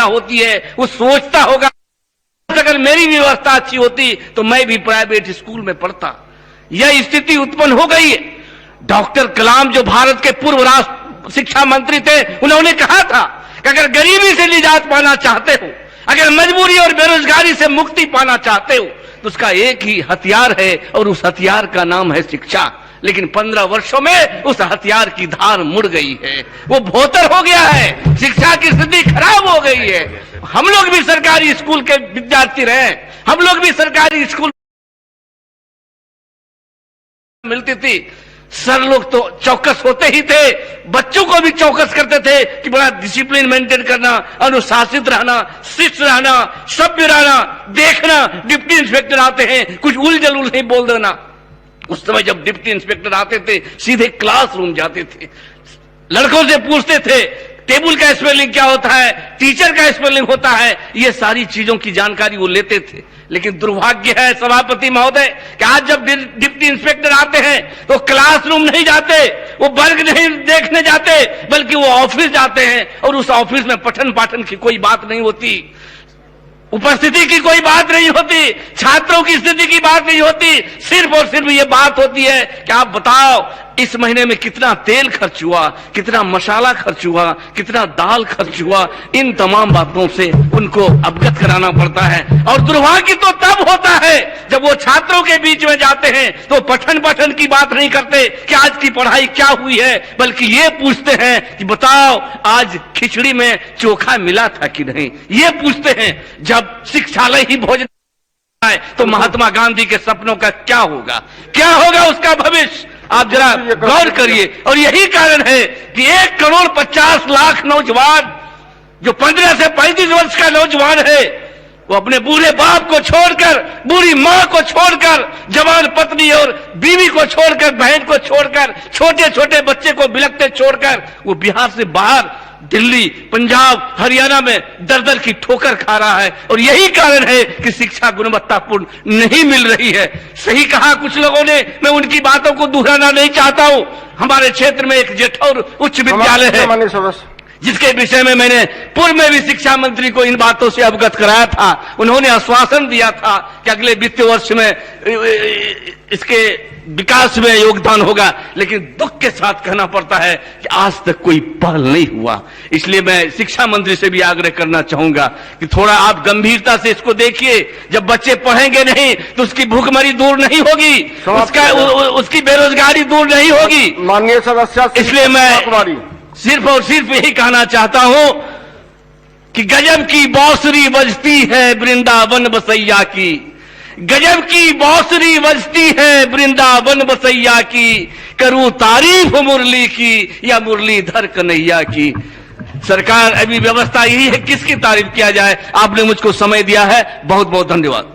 होती है वो सोचता होगा अगर मेरी व्यवस्था अच्छी होती तो मैं भी प्राइवेट स्कूल में पढ़ता। यह स्थिति उत्पन्न हो गई है। डॉक्टर कलाम जो भारत के पूर्व राष्ट्र शिक्षा मंत्री थे, उन्होंने कहा था कि अगर गरीबी से निजात पाना चाहते हो, अगर मजबूरी और बेरोजगारी से मुक्ति पाना चाहते हो, तो उसका एक ही हथियार है और उस हथियार का नाम है शिक्षा। लेकिन 15 वर्षों में उस हथियार की धार मुड़ गई है, वो भोतर हो गया है, शिक्षा की स्थिति खराब हो गई है। हम लोग भी सरकारी स्कूल के विद्यार्थी रहे, हम लोग भी सरकारी स्कूल मिलती थी। सर लोग तो चौकस होते ही थे, बच्चों को भी चौकस करते थे कि बड़ा डिसिप्लिन मेंटेन करना, अनुशासित रहना, शिष्ट रहना, सभ्य रहना, देखना डिप्टी इंस्पेक्टर आते हैं कुछ उल जलूल नहीं बोल देना। उस समय जब डिप्टी इंस्पेक्टर आते थे सीधे क्लासरूम जाते थे, लड़कों से पूछते थे टेबल का स्पेलिंग क्या होता है, टीचर का स्पेलिंग होता है, ये सारी चीजों की जानकारी वो लेते थे। लेकिन दुर्भाग्य है सभापति महोदय कि आज जब डिप्टी इंस्पेक्टर आते हैं तो क्लासरूम नहीं जाते, वो वर्ग नहीं देखने जाते, बल्कि वो ऑफिस जाते हैं और उस ऑफिस में पठन पाठन की कोई बात नहीं होती, उपस्थिति की कोई बात नहीं होती, छात्रों की स्थिति की बात नहीं होती, सिर्फ और सिर्फ ये बात होती है कि आप बताओ इस महीने में कितना तेल खर्च हुआ, कितना मसाला खर्च हुआ, कितना दाल खर्च हुआ। इन तमाम बातों से उनको अवगत कराना पड़ता है। और दुर्भाग्य तो तब होता है जब वो छात्रों के बीच में जाते हैं तो पठन पाठन की बात नहीं करते कि आज की पढ़ाई क्या हुई है, बल्कि ये पूछते हैं कि बताओ आज खिचड़ी में चोखा मिला था कि नहीं। ये पूछते हैं। जब शिक्षालय ही भोजन है तो महात्मा गांधी के सपनों का क्या होगा, क्या होगा उसका भविष्य, आप जरा गौर करिए। और यही कारण है कि 1,50,00,000 नौजवान जो 15 से 35 वर्ष का नौजवान है, वो अपने बूढ़े बाप को छोड़कर, बूढ़ी मां को छोड़कर, जवान पत्नी और बीवी को छोड़कर, बहन को छोड़कर, छोटे छोटे बच्चे को बिलखते छोड़कर वो बिहार से बाहर दिल्ली, पंजाब, हरियाणा में दर दर की ठोकर खा रहा है। और यही कारण है कि शिक्षा गुणवत्तापूर्ण नहीं मिल रही है। सही कहा कुछ लोगों ने, मैं उनकी बातों को दोहराना नहीं चाहता हूं। हमारे क्षेत्र में एक जेठौर उच्च विद्यालय है जिसके विषय में मैंने पूर्व में भी शिक्षा मंत्री को इन बातों से अवगत कराया था। उन्होंने आश्वासन दिया था कि अगले वित्तीय वर्ष में इसके विकास में योगदान होगा, लेकिन दुख के साथ कहना पड़ता है कि आज तक कोई पहल नहीं हुआ। इसलिए मैं शिक्षा मंत्री से भी आग्रह करना चाहूंगा कि थोड़ा आप गंभीरता से इसको देखिए। जब बच्चे पढ़ेंगे नहीं तो उसकी भूखमरी दूर नहीं होगी, उसकी बेरोजगारी दूर नहीं होगी। माननीय सदस्य, इसलिए मैं सिर्फ और सिर्फ यही कहना चाहता हूं कि गजब की बांसुरी बजती है वृंदावन बसैया की, गजब की बांसुरी बजती है वृंदावन बसैया की, करूं तारीफ मुरली की या मुरलीधर कन्हैया की। सरकार अभी व्यवस्था यही है किसकी तारीफ किया जाए। आपने मुझको समय दिया है, बहुत बहुत धन्यवाद।